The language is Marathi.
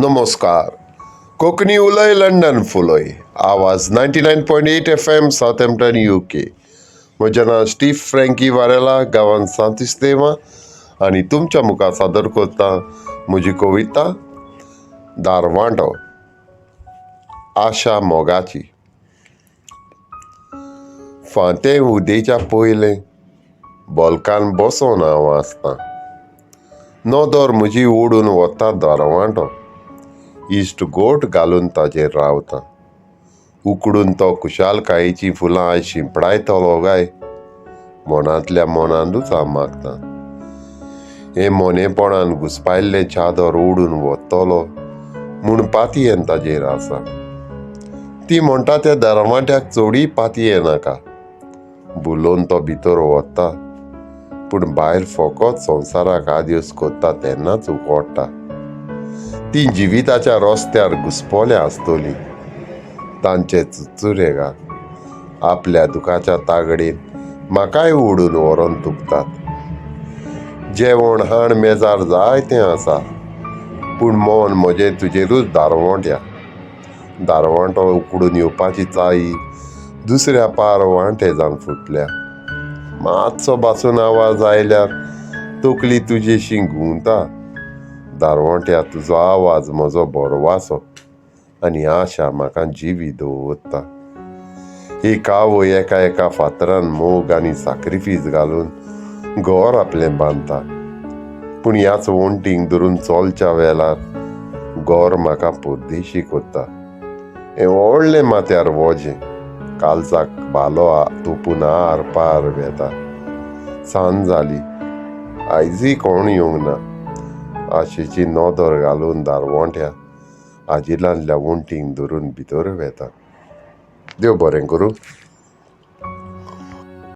नमस्कार. कोंकणी उलय लंडन फुलय. आवाज 99.8 FM साउथहॅम्प्टन UK. म्हजें नांव स्टीव फ्रँकी वारेला, गांवांत सांतिस्तेवा, आनी तुमच्या मुखार सादर करता म्हजी कविता दारवांटो. आशा मोगाची. फांतें उदेच्या पयलें बॉल्कान बसोन हांव आसतां. नदर म्हजी ओडून वता दारवांटो. इश्ट गोट घालून ताजेर रावता. उकडून तो खुशालकायेचीं फुलां आयज शिंपडायतलो काय, मनांतल्या मनांतूच हांव मागतां. हें मोनेपणान घुस्पायल्लें चादर ओडून वतलो म्हूण पातयेन ताजेर आसा. ती म्हणटा त्या दारवांट्याक चडूय पातये नाका. बुलोवन तो भितर वता, पूण भायर फकत संवसाराक आदिवस कोत्ता तेन्नाच उकोडटा. ती जिविताच्या रस्त्यार घुस्पोल्या आसतली, तांचे चुचुरेगार आपल्या दुखाच्या तागडेन म्हाकाय ओडून व्हरोन तुपतात. जेवण हाण मेजार जायतें आसा, पूण मन म्हजें तुजेरूच दारवोंट्या. दारवांटो उकडून येवपाची चाई दुसऱ्या पार वांटे जावन फुटल्या. मातसो बासून आवाज आयल्यार तकली तुजेशी घुंवता. दारवोंट्या, तुजो आवाज म्हजो बोरवासो, आनी आशा म्हाका जिवी दवरता. ही कावय एका एका फातरान मोग आनी साक्रिफीस घालून घर आपलें बांदता. पूण ह्याच वणटींक धरून चलच्या वेळार घर म्हाका परदेशी कोत्ता. हें व्हडलें माथ्यार वजें, काळजाक भालो तोपून आर पार वेता. सांज जाली, आयजूय कोण येवंक ना. आशेची नदर घालून दारवोंट्या आजिलांतल्या वणटींक धरून भितर वेता. देव बरें करूं.